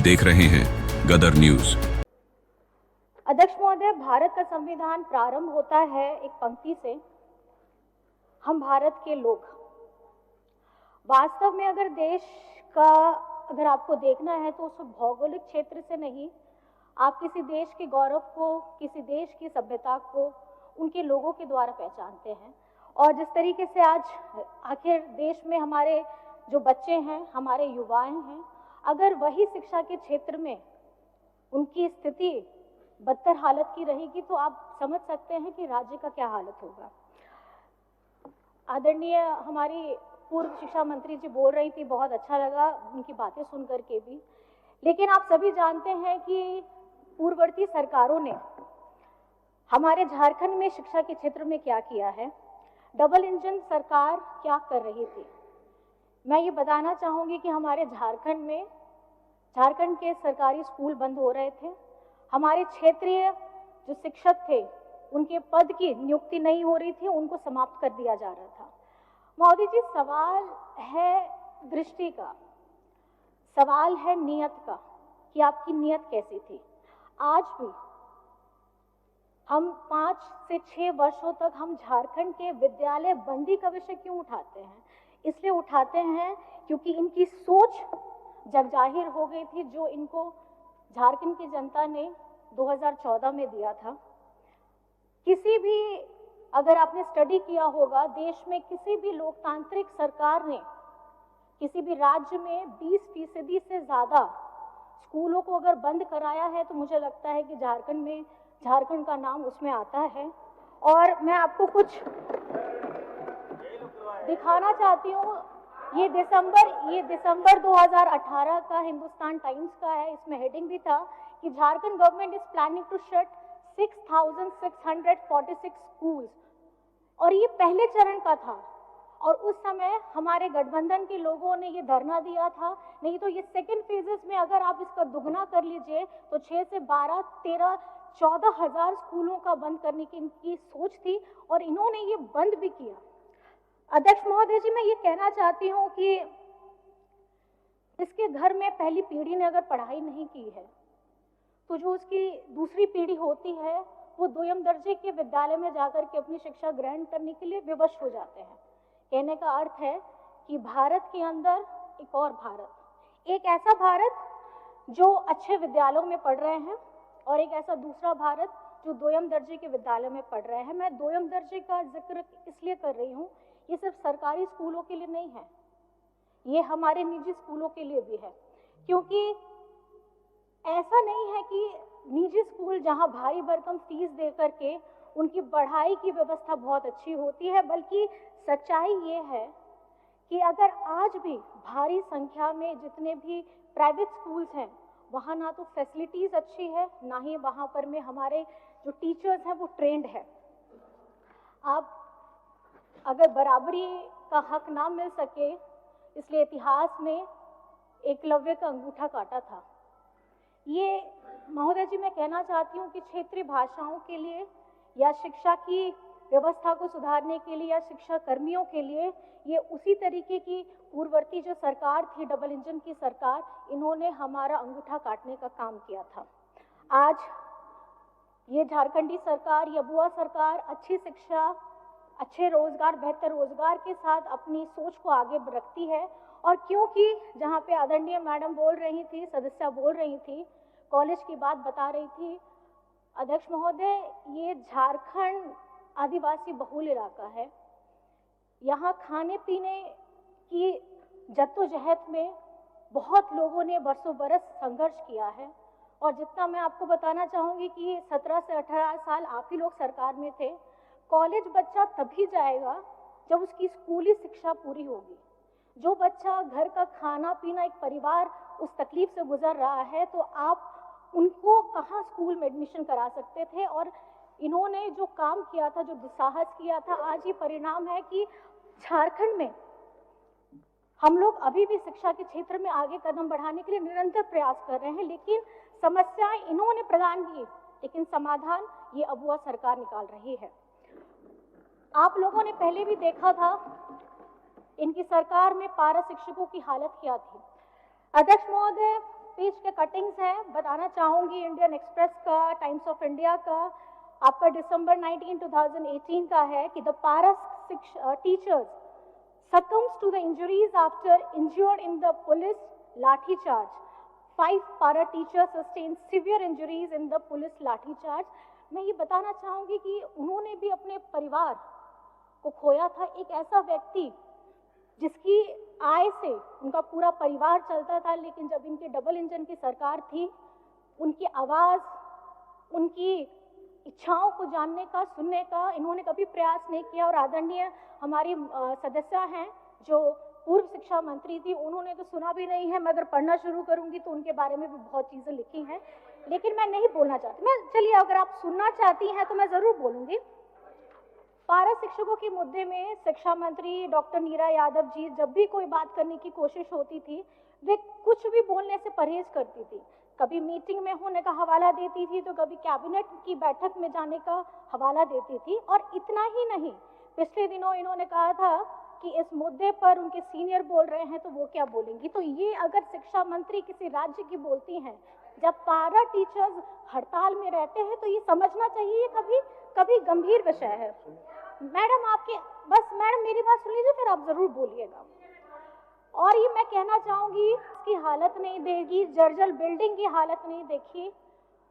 देख रहे हैं गदर न्यूज। अध्यक्ष महोदय, भारत का संविधान प्रारंभ होता है एक पंक्ति से, हम भारत के लोग। वास्तव में अगर देश का अगर आपको देखना है तो उस भौगोलिक क्षेत्र से नहीं, आप किसी देश के गौरव को, किसी देश की सभ्यता को उनके लोगों के द्वारा पहचानते हैं। और जिस तरीके से आज आखिर देश में हमारे जो बच्चे हैं, हमारे युवाएं हैं, अगर वही शिक्षा के क्षेत्र में उनकी स्थिति बदतर हालत की रहेगी तो आप समझ सकते हैं कि राज्य का क्या हालत होगा। आदरणीय हमारी पूर्व शिक्षा मंत्री जी बोल रही थी, बहुत अच्छा लगा उनकी बातें सुन करके भी। लेकिन आप सभी जानते हैं कि पूर्ववर्ती सरकारों ने हमारे झारखंड में शिक्षा के क्षेत्र में क्या किया है। डबल इंजन सरकार क्या कर रही थी। मैं ये बताना चाहूंगी कि हमारे झारखंड के सरकारी स्कूल बंद हो रहे थे। हमारे क्षेत्रीय जो शिक्षक थे उनके पद की नियुक्ति नहीं हो रही थी, उनको समाप्त कर दिया जा रहा था। मोदी जी, सवाल है दृष्टि का, सवाल है नियत का कि आपकी नियत कैसी थी। आज भी हम 5 से 6 वर्षों तक हम झारखंड के विद्यालय बंदी का विषय क्यों उठाते हैं? इसलिए उठाते हैं क्योंकि इनकी सोच जग जाहिर हो गई थी, जो इनको झारखंड की जनता ने 2014 में दिया था। किसी भी अगर आपने स्टडी किया होगा, देश में किसी भी लोकतांत्रिक सरकार ने किसी भी राज्य में 20% से ज़्यादा स्कूलों को अगर बंद कराया है तो मुझे लगता है कि झारखंड का नाम उसमें आता है। और मैं आपको कुछ दिखाना चाहती हूँ। ये दिसंबर 2018 का हिंदुस्तान टाइम्स का है। इसमें हेडिंग भी था कि Jharkhand government is planning to shut 6,646 schools. और ये पहले चरण का था और उस समय हमारे गठबंधन के लोगों ने ये धरना दिया था। नहीं तो ये सेकेंड फेजेस में अगर आप इसका दुगना कर लीजिए तो 6 से 12, 13, 14 हजार स्कूलों का बंद करने की इनकी सोच थी और इन्होंने ये बंद भी किया। अध्यक्ष महोदय जी, मैं ये कहना चाहती हूँ कि इसके घर में पहली पीढ़ी ने अगर पढ़ाई नहीं की है तो जो उसकी दूसरी पीढ़ी होती है वो दोयम दर्जे के विद्यालय में जाकर के अपनी शिक्षा ग्रहण करने के लिए विवश हो जाते हैं। कहने का अर्थ है कि भारत के अंदर एक और भारत, एक ऐसा भारत जो अच्छे विद्यालयों में पढ़ रहे हैं और एक ऐसा दूसरा भारत जो दोयम दर्जे के विद्यालय में पढ़ रहे हैं। मैं दोयम दर्जे का जिक्र इसलिए कर रही हूँ, ये सिर्फ सरकारी स्कूलों के लिए नहीं है, ये हमारे निजी स्कूलों के लिए भी है। क्योंकि ऐसा नहीं है कि निजी स्कूल जहां भारी भरकम फीस दे करके उनकी पढ़ाई की व्यवस्था बहुत अच्छी होती है, बल्कि सच्चाई ये है कि अगर आज भी भारी संख्या में जितने भी प्राइवेट स्कूल्स हैं वहाँ ना तो फैसिलिटीज़ अच्छी है, ना ही वहाँ पर में हमारे जो टीचर्स हैं वो ट्रेंड है। आप अगर बराबरी का हक ना मिल सके, इसलिए इतिहास में एकलव्य का अंगूठा काटा था। ये महोदय जी, मैं कहना चाहती हूँ कि क्षेत्रीय भाषाओं के लिए या शिक्षा की व्यवस्था को सुधारने के लिए या शिक्षा कर्मियों के लिए ये उसी तरीके की पूर्ववर्ती जो सरकार थी, डबल इंजन की सरकार, इन्होंने हमारा अंगूठा काटने का काम किया था। आज ये झारखंडी सरकार, ये बुआ सरकार अच्छी शिक्षा, अच्छे रोजगार, बेहतर रोजगार के साथ अपनी सोच को आगे रखती है। और क्योंकि जहाँ पे आदरणीय मैडम बोल रही थी, सदस्या बोल रही थी, कॉलेज की बात बता रही थी, अध्यक्ष महोदय, ये झारखंड आदिवासी बहुल इलाका है। यहाँ खाने पीने की जद्दोजहद में बहुत लोगों ने बरसों बरस संघर्ष किया है। और जितना मैं आपको बताना चाहूँगी कि 17 से 18 साल आप ही लोग सरकार में थे। कॉलेज बच्चा तभी जाएगा जब उसकी स्कूली शिक्षा पूरी होगी। जो बच्चा घर का खाना पीना, एक परिवार उस तकलीफ से गुजर रहा है, तो आप उनको कहाँ स्कूल में एडमिशन करा सकते थे। और इन्होंने जो काम किया था, जो दुस्साहस किया था, आज ये परिणाम है कि झारखंड में हम लोग अभी भी शिक्षा के क्षेत्र में आगे कदम बढ़ाने के लिए निरंतर प्रयास कर रहे हैं। लेकिन समस्याएं इन्होंने प्रदान की, लेकिन समाधान ये अबुआ सरकार निकाल रही है। आप लोगों ने पहले भी देखा था इनकी सरकार में पारा शिक्षकों की हालत क्या थी। अध्यक्ष महोदय, पेज के कटिंग्स हैं, बताना चाहूँगी इंडियन एक्सप्रेस का, टाइम्स ऑफ इंडिया का, आपका दिसंबर 19, 2018 का है कि द पारा teachers succumbs to the injuries after injured in the police lathi charge. 5 para teachers sustained severe injuries in the police lathi charge. मैं ये बताना चाहूँगी कि उन्होंने भी अपने परिवार को खोया था, एक ऐसा व्यक्ति जिसकी आय से उनका पूरा परिवार चलता था, लेकिन जब इनके डबल इंजन की सरकार थी, उनकी आवाज़, उनकी इच्छाओं को जानने का, सुनने का इन्होंने कभी प्रयास नहीं किया। और आदरणीय हमारी सदस्य हैं जो पूर्व शिक्षा मंत्री थी, उन्होंने तो सुना भी नहीं है। मैं अगर पढ़ना शुरू करूंगी तो उनके बारे में भी बहुत चीज़ें लिखी हैं, लेकिन मैं नहीं बोलना चाहती। मैं चलिए, अगर आप सुनना चाहती हैं तो मैं ज़रूर बोलूँगी। पारा शिक्षकों के मुद्दे में शिक्षा मंत्री डॉक्टर नीरा यादव जी जब भी कोई बात करने की कोशिश होती थी, वे कुछ भी बोलने से परहेज करती थी। कभी मीटिंग में होने का हवाला देती थी, तो कभी कैबिनेट की बैठक में जाने का हवाला देती थी। और इतना ही नहीं, पिछले दिनों इन्होंने कहा था कि इस मुद्दे पर उनके सीनियर बोल रहे हैं तो वो क्या बोलेंगी। तो ये अगर शिक्षा मंत्री किसी राज्य की बोलती हैं, जब पारा टीचर्स हड़ताल में रहते हैं, तो ये समझना चाहिए कभी गंभीर विषय है। मैडम आपके बस मैडम मेरी बात सुन लीजिए, फिर आप जरूर बोलिएगा। और ये मैं कहना चाहूँगी, इसकी हालत नहीं देगी, जर्जर बिल्डिंग की हालत नहीं देखी,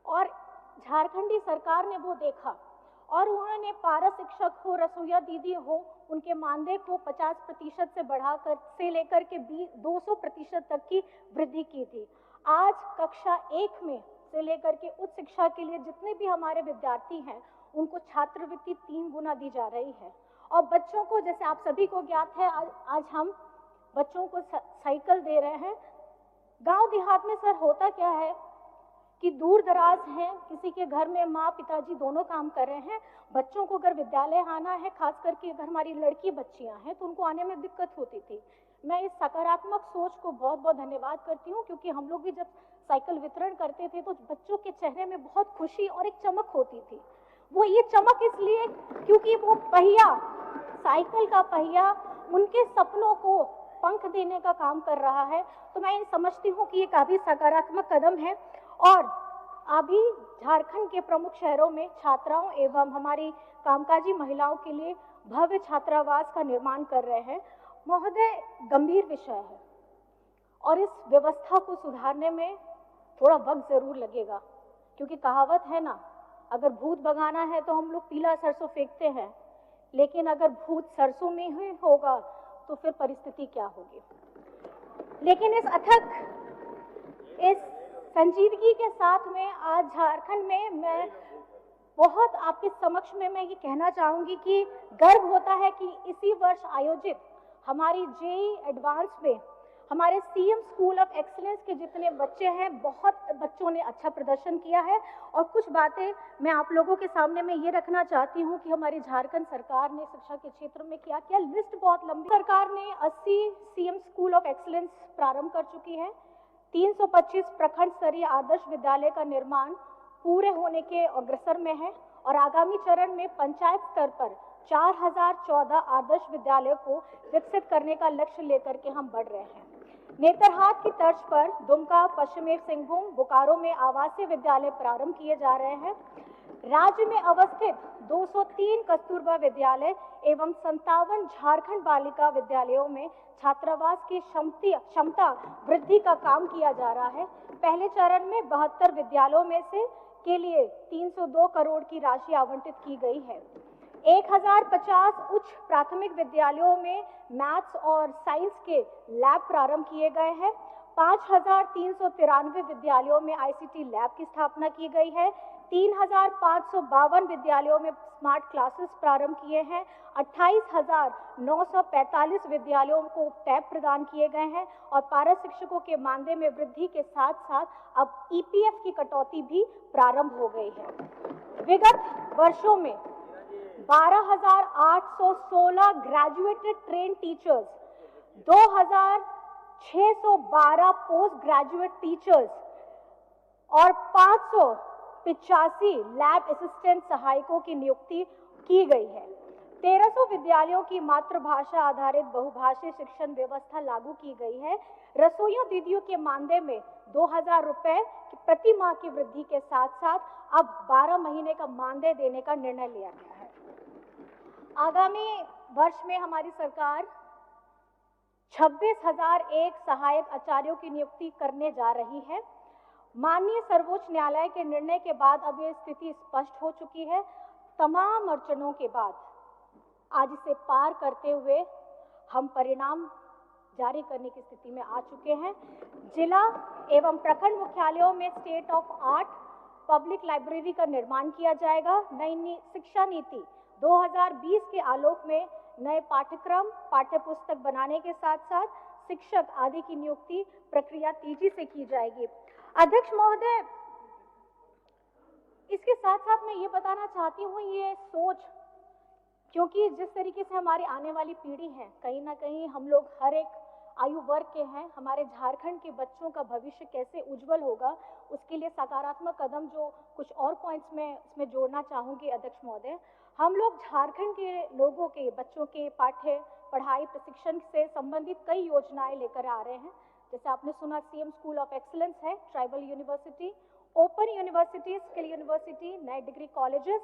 और झारखंडी सरकार ने वो देखा और उन्होंने पारा शिक्षक हो, रसोईया दीदी हो, उनके मानदेय को 50% से बढ़ाकर से लेकर के 200% तक की वृद्धि की थी। आज कक्षा 1 में से लेकर के उच्च शिक्षा के लिए जितने भी हमारे विद्यार्थी हैं, उनको छात्रवृत्ति 3 गुना दी जा रही है। और बच्चों को, जैसे आप सभी को ज्ञात है, आज हम बच्चों को साइकिल दे रहे हैं। गांव देहात में सर होता क्या है कि दूर दराज हैं, किसी के घर में माँ पिताजी दोनों काम कर रहे हैं, बच्चों को अगर विद्यालय आना है, खास करके अगर हमारी लड़की बच्चियां हैं, तो उनको आने में दिक्कत होती थी। मैं इस सकारात्मक सोच को बहुत बहुत धन्यवाद करती हूँ, क्योंकि हम लोग भी जब साइकिल वितरण करते थे तो बच्चों के चेहरे में बहुत खुशी और एक चमक होती थी। वो ये चमक इसलिए क्योंकि वो पहिया, साइकिल का पहिया उनके सपनों को पंख देने का काम कर रहा है। तो मैं ये समझती हूँ कि ये काफी सकारात्मक कदम है। और अभी झारखंड के प्रमुख शहरों में छात्राओं एवं हमारी कामकाजी महिलाओं के लिए भव्य छात्रावास का निर्माण कर रहे हैं। महोदय, गंभीर विषय है और इस व्यवस्था को सुधारने में थोड़ा वक्त जरूर लगेगा, क्योंकि कहावत है ना, अगर भूत भगाना है तो हम लोग पीला सरसों फेंकते हैं, लेकिन अगर भूत सरसों में ही होगा तो फिर परिस्थिति क्या होगी। लेकिन इस संजीदगी के साथ में आज झारखंड में मैं बहुत आपके समक्ष में मैं ये कहना चाहूँगी कि गर्व होता है कि इसी वर्ष आयोजित हमारी जेईई एडवांस में हमारे सीएम स्कूल ऑफ एक्सीलेंस के जितने बच्चे हैं, बहुत बच्चों ने अच्छा प्रदर्शन किया है। और कुछ बातें मैं आप लोगों के सामने में ये रखना चाहती हूँ कि हमारी झारखंड सरकार ने शिक्षा के क्षेत्र में क्या किया। लिस्ट बहुत लंबी। सरकार ने 80 सीएम स्कूल ऑफ एक्सीलेंस प्रारंभ कर चुकी है। 325 प्रखंड स्तरीय आदर्श विद्यालय का निर्माण पूरे होने के अग्रसर में है और आगामी चरण में पंचायत स्तर पर 4014 आदर्श विद्यालयों को विकसित करने का लक्ष्य लेकर के हम बढ़ रहे हैं। नेतरहाट की तर्ज पर दुमका, पश्चिमी सिंहभूम, बोकारो में आवासीय विद्यालय प्रारंभ किए जा रहे हैं। राज्य में अवस्थित 203 कस्तूरबा विद्यालय एवं 57 झारखंड बालिका विद्यालयों में छात्रावास की क्षमता वृद्धि का काम किया जा रहा है। पहले चरण में 72 विद्यालयों में से के लिए 302 करोड़ की राशि आवंटित की गई है। 1050 उच्च प्राथमिक विद्यालयों में मैथ्स और साइंस के लैब प्रारंभ किए गए हैं। 5393 विद्यालयों में आईसीटी लैब की स्थापना की गई है। 3552 विद्यालयों में स्मार्ट क्लासेस प्रारंभ किए हैं। 28,945 विद्यालयों को टैब प्रदान किए गए हैं और पारा शिक्षकों के मानदेय में वृद्धि के साथ साथ अब ईपीएफ की कटौती भी प्रारंभ हो गई है। विगत वर्षों में 12,816 graduated train teachers, 2,612 post graduate teachers और 585 लैब असिस्टेंट सहायकों की नियुक्ति की गई है। 1300 विद्यालयों की मातृभाषा आधारित बहुभाषीय शिक्षण व्यवस्था लागू की गई है। रसोइयों दीदियों के मानदेय में 2000 रुपए प्रति माह की वृद्धि के साथ साथ अब 12 महीने का मानदेय देने का निर्णय लिया गया है। आगामी वर्ष में हमारी सरकार 26,001 सहायक आचार्यों की नियुक्ति करने जा रही है। माननीय सर्वोच्च न्यायालय के निर्णय के बाद अब ये स्थिति स्पष्ट हो चुकी है। तमाम अड़चनों के बाद आज इसे पार करते हुए हम परिणाम जारी करने की स्थिति में आ चुके हैं। जिला एवं प्रखंड मुख्यालयों में state of art public library का निर्माण किया जाएगा। नई शिक्षा नीति 2020 के आलोक में नए पाठ्यक्रम पाठ्य पुस्तक बनाने के साथ साथ शिक्षक आदि की नियुक्ति प्रक्रिया तेजी से की जाएगी। अध्यक्ष महोदय, इसके साथ साथ मैं ये बताना चाहती हूँ, ये सोच, क्योंकि जिस तरीके से हमारी आने वाली पीढ़ी है, कहीं ना कहीं हम लोग हर एक आयु वर्ग के हैं, हमारे झारखंड के बच्चों का भविष्य कैसे उज्जवल होगा, उसके लिए सकारात्मक कदम जो कुछ और पॉइंट्स में इसमें जोड़ना चाहूँगी अध्यक्ष महोदय। हम लोग झारखंड के लोगों के बच्चों के पाठ्य पढ़ाई प्रशिक्षण से संबंधित कई योजनाएं लेकर आ रहे हैं। जैसे आपने सुना सीएम स्कूल ऑफ एक्सीलेंस है, tribal university, open university, skill university, नए डिग्री कॉलेजेस,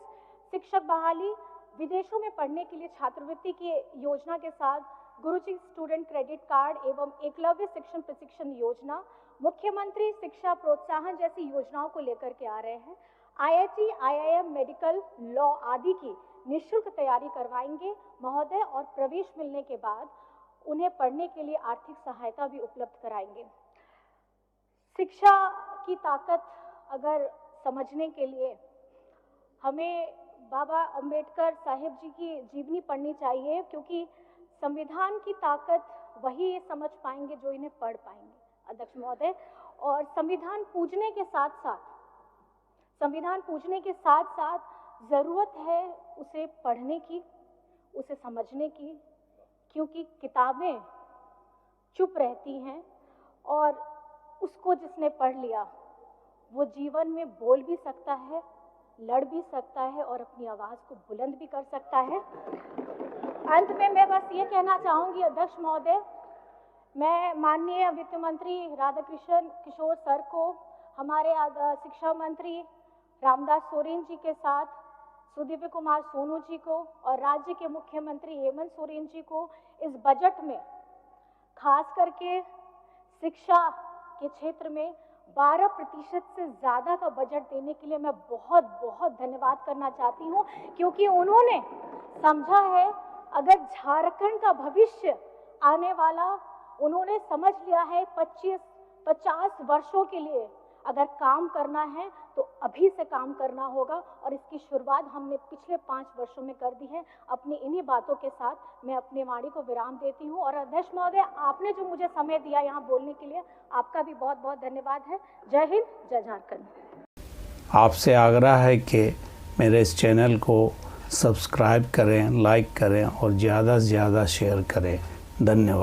शिक्षक बहाली, विदेशों में पढ़ने के लिए छात्रवृत्ति की योजना के साथ गुरुजी स्टूडेंट क्रेडिट कार्ड एवं एकलव्य शिक्षण प्रशिक्षण योजना, मुख्यमंत्री शिक्षा प्रोत्साहन जैसी योजनाओं को लेकर के आ रहे हैं। आईआईटी, आईआईएम, मेडिकल, लॉ आदि की निःशुल्क तैयारी करवाएंगे महोदय, और प्रवेश मिलने के बाद उन्हें पढ़ने के लिए आर्थिक सहायता भी उपलब्ध कराएंगे। शिक्षा की ताकत अगर समझने के लिए हमें बाबा अंबेडकर साहिब जी की जीवनी पढ़नी चाहिए, क्योंकि संविधान की ताकत वही समझ पाएंगे जो इन्हें पढ़ पाएंगे अध्यक्ष महोदय। और संविधान पूजने के साथ साथ जरूरत है उसे पढ़ने की, उसे समझने की, क्योंकि किताबें चुप रहती हैं और उसको जिसने पढ़ लिया वो जीवन में बोल भी सकता है, लड़ भी सकता है और अपनी आवाज को बुलंद भी कर सकता है। अंत में मैं बस ये कहना चाहूंगी अध्यक्ष महोदय, मैं माननीय वित्त मंत्री राधाकृष्ण किशोर सर को, हमारे शिक्षा मंत्री रामदास सोरेन जी के साथ सुदीव्य कुमार सोनू जी को और राज्य के मुख्यमंत्री हेमंत सोरेन जी को इस बजट में खास करके शिक्षा के क्षेत्र में 12% से ज़्यादा का बजट देने के लिए मैं बहुत बहुत धन्यवाद करना चाहती हूँ, क्योंकि उन्होंने समझा है अगर झारखंड का भविष्य आने वाला, उन्होंने समझ लिया है 25-50 वर्षों के लिए अगर काम करना है तो अभी से काम करना होगा, और इसकी शुरुआत हमने पिछले 5 वर्षों में कर दी है। अपनी इन्हीं बातों के साथ मैं अपने वाणी को विराम देती हूँ। और अध्यक्ष महोदय, आपने जो मुझे समय दिया यहाँ बोलने के लिए, आपका भी बहुत बहुत धन्यवाद है। जय हिंद, जय झारखंड। आपसे आग्रह है कि मेरे इस चैनल को सब्सक्राइब करें, लाइक करें और ज़्यादा से ज़्यादा शेयर करें। धन्यवाद।